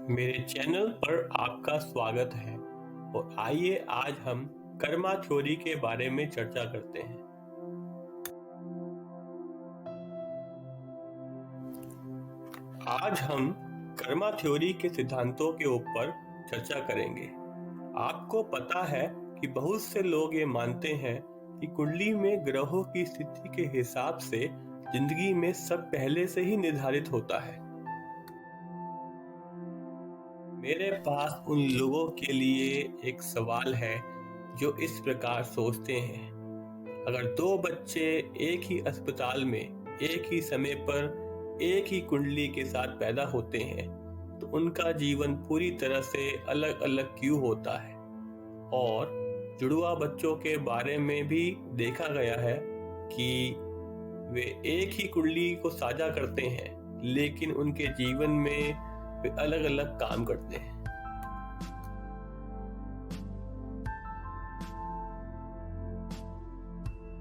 मेरे चैनल पर आपका स्वागत है और आइए आज हम कर्मा थ्योरी के बारे में चर्चा करते हैं। आज हम कर्मा थ्योरी के सिद्धांतों के ऊपर चर्चा करेंगे। आपको पता है कि बहुत से लोग ये मानते हैं कि कुंडली में ग्रहों की स्थिति के हिसाब से जिंदगी में सब पहले से ही निर्धारित होता है। मेरे पास उन लोगों के लिए एक सवाल है जो इस प्रकार सोचते हैं, अगर दो बच्चे एक ही अस्पताल में एक ही समय पर एक ही कुंडली के साथ पैदा होते हैं तो उनका जीवन पूरी तरह से अलग अलग क्यों होता है। और जुड़वा बच्चों के बारे में भी देखा गया है कि वे एक ही कुंडली को साझा करते हैं लेकिन उनके जीवन में वे अलग अलग काम करते हैं।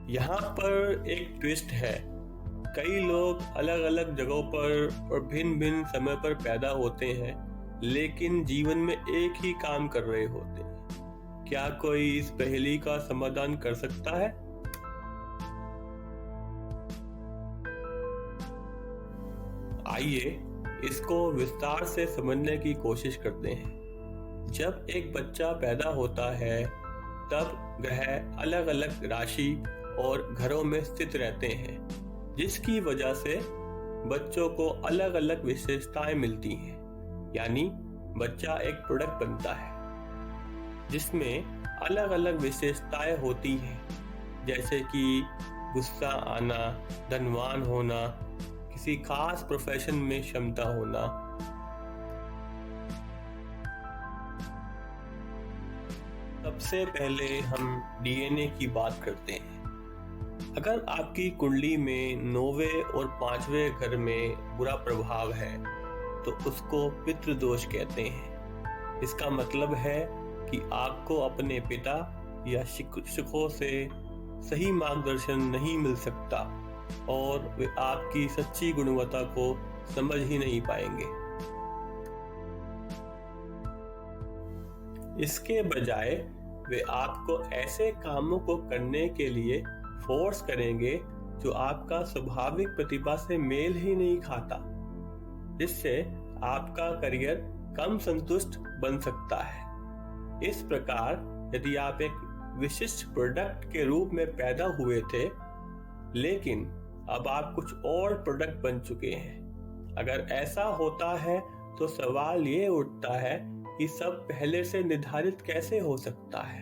यहाँ पर एक ट्विस्ट है। कई लोग अलग अलग जगहों पर और भिन्न भिन्न समय पर पैदा होते हैं लेकिन जीवन में एक ही काम कर रहे होते हैं। क्या कोई इस पहेली का समाधान कर सकता है? आइए इसको विस्तार से समझने की कोशिश करते हैं। जब एक बच्चा पैदा होता है तब ग्रह अलग अलग राशि और घरों में स्थित रहते हैं जिसकी वजह से बच्चों को अलग अलग विशेषताएं मिलती हैं। यानी बच्चा एक प्रोडक्ट बनता है जिसमें अलग अलग विशेषताएं होती हैं, जैसे कि गुस्सा आना, धनवान होना, किसी खास प्रोफेशन में क्षमता होना। सबसे पहले हम डीएनए की बात करते हैं। अगर आपकी कुंडली में 9वें और 5वें घर में बुरा प्रभाव है तो उसको पितृदोष कहते हैं। इसका मतलब है कि आपको अपने पिता या शिक्षकों से सही मार्गदर्शन नहीं मिल सकता और वे आपकी सच्ची गुणवत्ता को समझ ही नहीं पाएंगे। इसके बजाय वे आपको ऐसे कामों को करने के लिए फोर्स करेंगे जो आपका स्वाभाविक प्रतिभा से मेल ही नहीं खाता, जिससे आपका करियर कम संतुष्ट बन सकता है। इस प्रकार यदि आप एक विशिष्ट प्रोडक्ट के रूप में पैदा हुए थे लेकिन अब आप कुछ और प्रोडक्ट बन चुके हैं, अगर ऐसा होता है तो सवाल ये उठता है कि सब पहले से निर्धारित कैसे हो सकता है।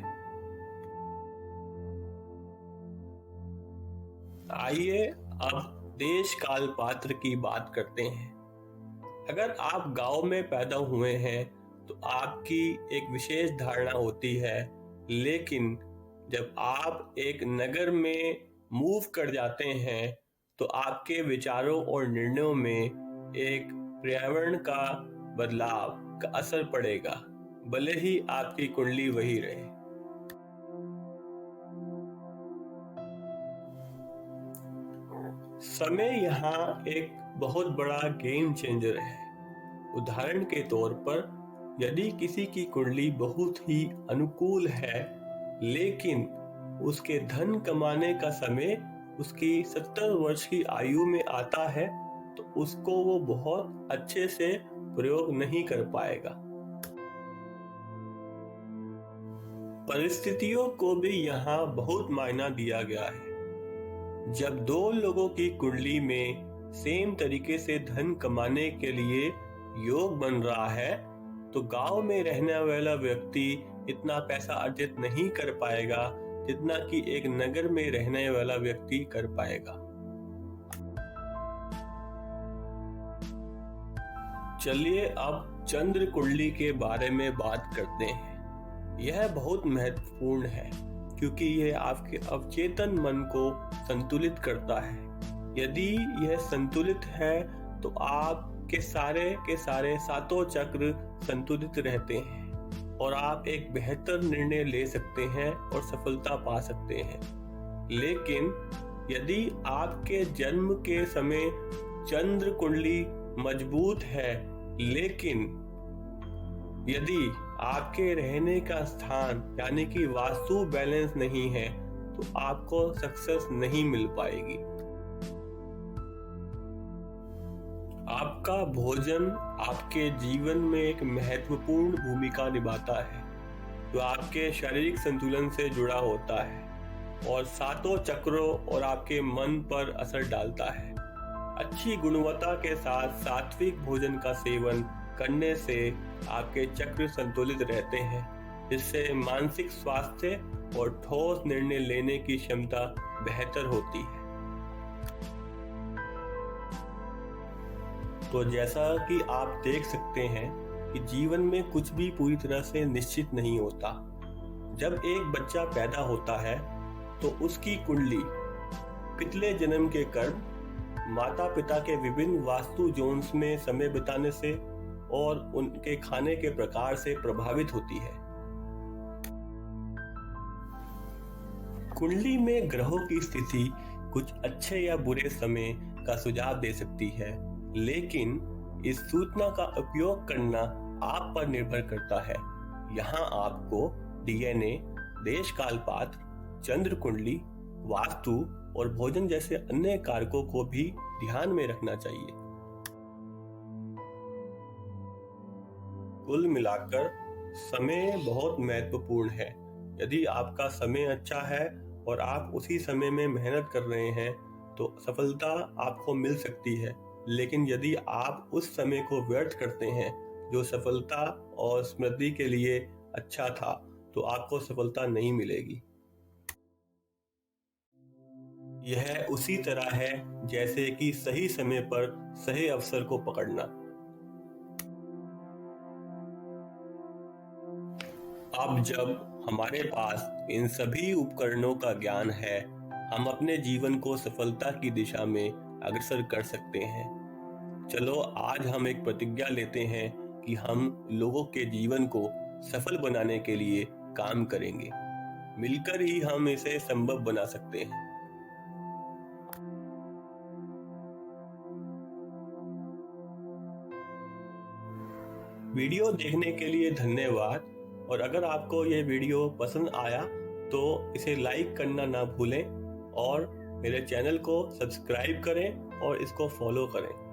आइए अब देश काल पात्र की बात करते हैं। अगर आप गांव में पैदा हुए हैं तो आपकी एक विशेष धारणा होती है, लेकिन जब आप एक नगर में मूव कर जाते हैं तो आपके विचारों और निर्णयों में एक पर्यावरण का बदलाव का असर पड़ेगा, भले ही आपकी कुंडली वही रहे। समय यहाँ एक बहुत बड़ा गेम चेंजर है। उदाहरण के तौर पर यदि किसी की कुंडली बहुत ही अनुकूल है लेकिन उसके धन कमाने का समय उसकी 70 वर्ष की आयु में आता है तो उसको वो बहुत अच्छे से प्रयोग नहीं कर पाएगा। परिस्थितियों को भी यहाँ बहुत मायना दिया गया है। जब दो लोगों की कुंडली में सेम तरीके से धन कमाने के लिए योग बन रहा है तो गांव में रहने वाला व्यक्ति इतना पैसा अर्जित नहीं कर पाएगा जितना कि एक नगर में रहने वाला व्यक्ति कर पाएगा। चलिए अब चंद्र कुंडली के बारे में बात करते हैं। यह बहुत महत्वपूर्ण है क्योंकि यह आपके अवचेतन मन को संतुलित करता है। यदि यह संतुलित है तो आपके सारे के सारे सातों चक्र संतुलित रहते हैं और आप एक बेहतर निर्णय ले सकते हैं और सफलता पा सकते हैं। लेकिन यदि आपके जन्म के समय चंद्र कुंडली मजबूत है लेकिन यदि आपके रहने का स्थान यानी कि वास्तु बैलेंस नहीं है तो आपको सक्सेस नहीं मिल पाएगी। आपका भोजन आपके जीवन में एक महत्वपूर्ण भूमिका निभाता है, जो आपके शारीरिक संतुलन से जुड़ा होता है और सातों चक्रों और आपके मन पर असर डालता है। अच्छी गुणवत्ता के साथ सात्विक भोजन का सेवन करने से आपके चक्र संतुलित रहते हैं, जिससे मानसिक स्वास्थ्य और ठोस निर्णय लेने की क्षमता बेहतर होती है। तो जैसा कि आप देख सकते हैं कि जीवन में कुछ भी पूरी तरह से निश्चित नहीं होता। जब एक बच्चा पैदा होता है तो उसकी कुंडली, पिछले जन्म के कर्म, माता पिता के विभिन्न वास्तु जोन्स में समय बिताने से और उनके खाने के प्रकार से प्रभावित होती है। कुंडली में ग्रहों की स्थिति कुछ अच्छे या बुरे समय का सुझाव दे सकती है, लेकिन इस सूचना का उपयोग करना आप पर निर्भर करता है। यहाँ आपको डीएनए, देश काल पात्र, चंद्र कुंडली, वास्तु और भोजन जैसे अन्य कारकों को भी ध्यान में रखना चाहिए। कुल मिलाकर समय बहुत महत्वपूर्ण है। यदि आपका समय अच्छा है और आप उसी समय में मेहनत कर रहे हैं तो सफलता आपको मिल सकती है, लेकिन यदि आप उस समय को व्यर्थ करते हैं जो सफलता और समृद्धि के लिए अच्छा था, तो आपको सफलता नहीं मिलेगी। यह उसी तरह है जैसे कि सही समय पर सही अवसर को पकड़ना। अब जब हमारे पास इन सभी उपकरणों का ज्ञान है, हम अपने जीवन को सफलता की दिशा में अग्रसर कर सकते हैं। चलो आज हम एक प्रतिज्ञा लेते हैं कि हम लोगों के जीवन को सफल बनाने के लिए काम करेंगे। मिलकर ही हम इसे संभव बना सकते हैं। वीडियो देखने के लिए धन्यवाद, और अगर आपको ये वीडियो पसंद आया तो इसे लाइक करना ना भूलें और मेरे चैनल को सब्सक्राइब करें और इसको फॉलो करें।